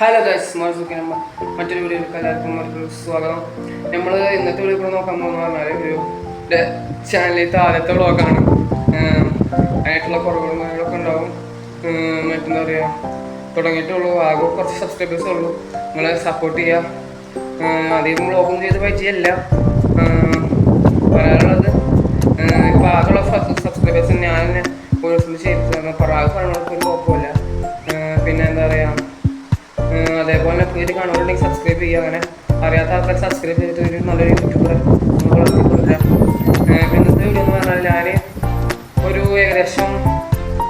Hello guys, നമ്മൾ മറ്റൊരു വീഡിയോയിലേക്ക് എല്ലാവർക്കും സ്വാഗതം. നമ്മൾ ഇന്നത്തെ വീഡിയോ കൂടെ നോക്കാൻ പോകുന്ന പറഞ്ഞാൽ ഒരു ചാനലിലത്തെ ആദ്യത്തെ വ്ളോഗാണ്. അതിനായിട്ടുള്ള കുറവുകളും കാര്യങ്ങളൊക്കെ ഉണ്ടാവും. മറ്റെന്താ പറയുക, തുടങ്ങിയിട്ടുള്ളൂ. ആകെ കുറച്ച് സബ്സ്ക്രൈബേഴ്സേ ഉള്ളൂ. നിങ്ങളെ സപ്പോർട്ട് ചെയ്യുക. അധികം വ്ളോഗും ചെയ്ത് പറ്റിയല്ല പറയാനുള്ളത്. ഇപ്പോൾ ആകെയുള്ള സബ്സ്ക്രൈബേഴ്സ് ഞാൻ തന്നെ ഓരോരുത്തർ ചെയ്ത് തരണം. ആകെ പറഞ്ഞവർക്ക് ഒരു കുഴപ്പമില്ല. പിന്നെ എന്താ പറയുക, അതേപോലെ പേര് കാണുന്നുണ്ടെങ്കിൽ സബ്സ്ക്രൈബ് ചെയ്യുക. അങ്ങനെ അറിയാത്ത ആൾക്കാർ സബ്സ്ക്രൈബ് ചെയ്തിട്ട് ഒരു നല്ലൊരു യൂട്യൂബർ വളർത്തിക്കൊടുക്കാം. ഇന്നത്തെ വീഡിയോ എന്ന് പറഞ്ഞാൽ ഞാൻ ഒരു ഏകദേശം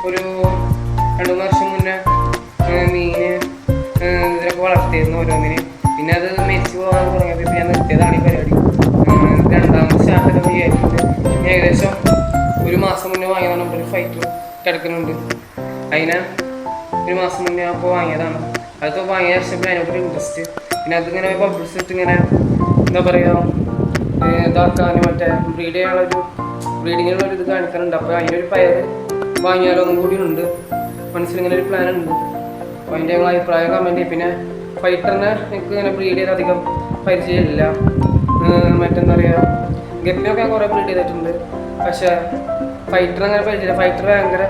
ഒരു 2-3 വർഷം മുന്നേ മീൻ ഇതിലൊക്കെ വളർത്തിയിരുന്നു ഓരോന്നിന്. പിന്നെ അത് മരിച്ചു പോകാൻ തുടങ്ങിയപ്പോൾ ഞാൻ നിർത്തിയതാണ് ഈ പരിപാടി. രണ്ടാമത്തെ സ്റ്റാർട്ടൊക്കെ വിചാരിക്കുന്നത് ഏകദേശം ഒരു മാസം മുന്നേ വാങ്ങിയതാണ്. ഒരു ഫൈറ്റർ കിടക്കുന്നുണ്ട്. അതിനെ ഒരു മാസം മുന്നേ അപ്പോൾ വാങ്ങിയതാണ്. അതൊക്കെ വാങ്ങിയ ശേഷം അതിനൊരു ഇൻട്രസ്റ്റ്. പിന്നെ അതിങ്ങനെ ബബിൾസ് ഇട്ട് ഇങ്ങനെ എന്താ പറയുക ഇതാക്കാനും മറ്റേ ബ്രീഡിങ്ങിനുള്ളൊരു ഇത് കാണിക്കാനുണ്ട്. അപ്പോൾ അതിനൊരു പയർ വാങ്ങിയാലോ ഒന്നും കൂടി ഉണ്ട് മനസ്സിലിങ്ങനെ ഒരു പ്ലാൻ ഉണ്ട്. അപ്പോൾ അതിൻ്റെ അഭിപ്രായം കമൻറ്റ് ചെയ്യും. പിന്നെ ഫൈറ്ററിനെ എനിക്ക് ഇങ്ങനെ ബ്രീഡ് ചെയ്ത് അധികം പരിചയമില്ല. മറ്റെന്താ പറയുക, ഗപ്പിനൊക്കെ കുറേ ബ്രീഡ് ചെയ്തിട്ടുണ്ട്. പക്ഷേ ഫൈറ്റർ അങ്ങനെ പരിചയമില്ല. ഫൈറ്റർ ഭയങ്കര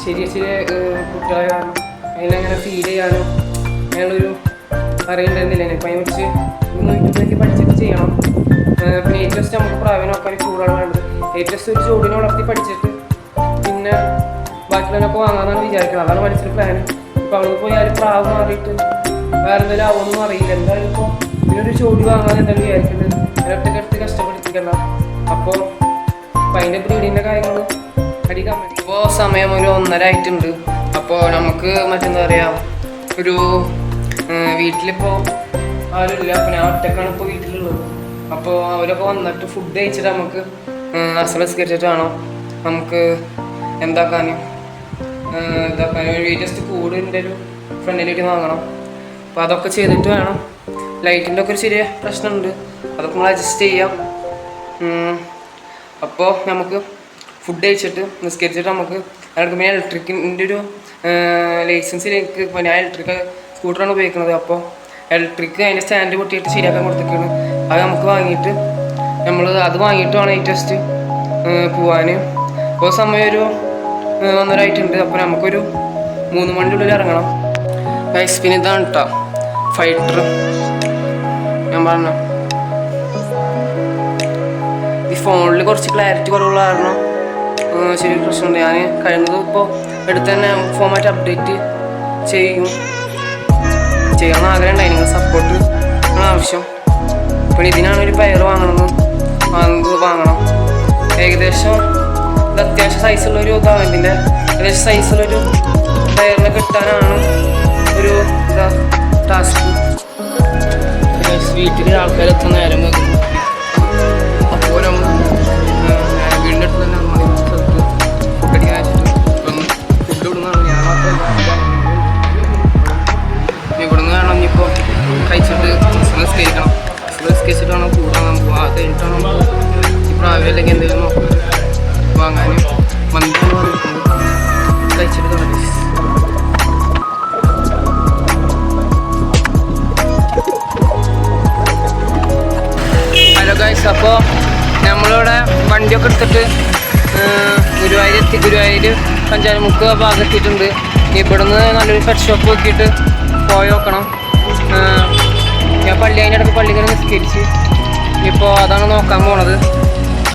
ചെറിയ കുട്ടികളെ കാരണം അതിനങ്ങനെ ഫീഡ് ചെയ്യാനും അങ്ങനെയുള്ളൊരു അറിയണ്ടെന്നില്ല. ഇപ്പം അതിനെക്കുറിച്ച് യൂട്യൂബിലേക്ക് പഠിച്ചിട്ട് ചെയ്യണം. പിന്നെ ഏറ്റവും നമുക്ക് പ്രാവീണ്യം നോക്കാൻ ചൂടാണ് വേണ്ടത്. ഏറ്റവും ഒരു ചൂടിനെ വളർത്തി പഠിച്ചിട്ട് പിന്നെ ബാക്കിയുള്ളവരൊക്കെ വാങ്ങാമെന്നാണ് വിചാരിക്കുന്നത്. അതാണ് മനസ്സിൽ പ്ലാന്. ഇപ്പോൾ അവിടെ പോയാലും പ്രാവ് മാറിയിട്ട് വേറെ എന്തെങ്കിലും ആവുമെന്നും അറിയില്ല. എന്തായാലും ഇപ്പോൾ ഇതിനൊരു ചൂടി വാങ്ങാമെന്ന് എന്തായാലും വിചാരിക്കുന്നത്. ഒറ്റക്കെടുത്ത് കഷ്ടപ്പെടുത്തിക്കണം. അപ്പോൾ അതിൻ്റെ ബ്രീഡിൻ്റെ കാര്യങ്ങൾ അടിക്കാൻ വേണ്ടി ഇപ്പോൾ സമയം ഒരു 1:30 ആയിട്ടുണ്ട്. അപ്പോൾ നമുക്ക് മറ്റെന്താ പറയുക, ഒരു വീട്ടിലിപ്പോൾ ആരുമില്ല. അപ്പോൾ ഞാൻ ഒറ്റക്കാണ് ഇപ്പോൾ വീട്ടിലുള്ളത്. അപ്പോൾ അവരൊക്കെ വന്നിട്ട് ഫുഡ് കഴിച്ചിട്ട് നമുക്ക് അസലസ്കരിച്ചിട്ട് വേണം നമുക്ക് ഇതാക്കാനും ജസ്റ്റ് കൂടിൻ്റെ ഒരു ഫ്രണ്ടിലേക്ക് വാങ്ങണം. അപ്പോൾ അതൊക്കെ ചെയ്തിട്ട് വേണം. ലൈറ്റിൻ്റെ ഒക്കെ ഒരു ചെറിയ പ്രശ്നമുണ്ട്, അതൊക്കെ നമ്മൾ അഡ്ജസ്റ്റ് ചെയ്യാം. അപ്പോൾ നമുക്ക് ഫുഡ് കഴിച്ചിട്ട് നിസ്കരിച്ചിട്ട് നമുക്ക് പിന്നെ ഇലക്ട്രിക്കിൻ്റെ ഒരു ലൈസൻസിലേക്ക് ഇപ്പോൾ ഞാൻ ഇലക്ട്രിക് സ്കൂട്ടറാണ് ഉപയോഗിക്കുന്നത്. അപ്പോൾ ഇലക്ട്രിക്ക് അതിൻ്റെ സ്റ്റാൻഡ് പൊട്ടിയിട്ട് ശരിയാക്കാൻ കൊടുത്തിട്ടാണ്. അത് നമുക്ക് വാങ്ങിയിട്ട് അത് വാങ്ങിയിട്ട് വേണം ഈ ടെസ്റ്റ് പോവാൻ. ഇപ്പോൾ സമയം ഒരു 1:30 ആയിട്ടുണ്ട്. അപ്പോൾ നമുക്കൊരു 3 മണിൻ്റെ ഉള്ളിൽ ഇറങ്ങണം. ഗൈസ്, പിന്നെ ഇതാണ് കേട്ടോ ഫൈറ്റർ. ഞാൻ പറഞ്ഞ ഈ ഫോണിൽ കുറച്ച് ക്ലാരിറ്റി കുറവുള്ള കാരണം ശരി പ്രശ്നമുണ്ട്. ഞാൻ കഴിയുന്നത് ഇപ്പോൾ എടുത്ത് തന്നെ ഫോമാറ്റ് അപ്ഡേറ്റ് ചെയ്യണം ആഗ്രഹം ഉണ്ടായി. നിങ്ങൾ സപ്പോർട്ട് ആവശ്യം. പിന്നെ ഇതിനാണ് ഒരു പയർ വാങ്ങണം. ഏകദേശം ഇത് അത്യാവശ്യം സൈസുള്ളൊരു ഇതാണ്. ഇതിൻ്റെ ഏകദേശം സൈസുള്ളൊരു പയറിനെ കിട്ടാനാണ് ഒരു ടാസ്ക്. വീട്ടിൽ ആൾക്കാരെത്തുന്ന നേരം വെക്കുന്നു. അപ്പോൾ നമ്മൾ വീടിൻ്റെ അടുത്ത് തന്നെ ഇവിടുന്ന് വേണം ഇനിയിപ്പോൾ കഴിച്ചിട്ട് സ്കരിക്കണം. സ്കരിച്ചിട്ട് വേണം കൂടാൻ. നമുക്ക് അത് കഴിഞ്ഞിട്ടാണ് നമുക്ക് ഈ പ്രാവശ്യം അല്ലെങ്കിൽ എന്തെങ്കിലും നോക്കാം വാങ്ങാനും മന്തിയാണ് പറഞ്ഞിട്ടുണ്ട്. കഴിച്ചിട്ട് തുടങ്ങി. ഹലോ ഗൈസ്, അപ്പോൾ നമ്മളിവിടെ വണ്ടിയൊക്കെ എടുത്തിട്ട് ഗുരുവായൂർ പഞ്ചായമുക്ക് ഭാഗത്തെത്തിയിട്ടുണ്ട്. ഇവിടുന്ന് നല്ലൊരു പെറ്റ് ഷോപ്പ് നോക്കിയിട്ട് പോയി നോക്കണം. ഞാൻ അതിൻ്റെ ഇടയ്ക്ക് പള്ളിക്കര നിസ്കരിച്ച് ഇപ്പോൾ അതാണ് നോക്കാൻ പോണത്.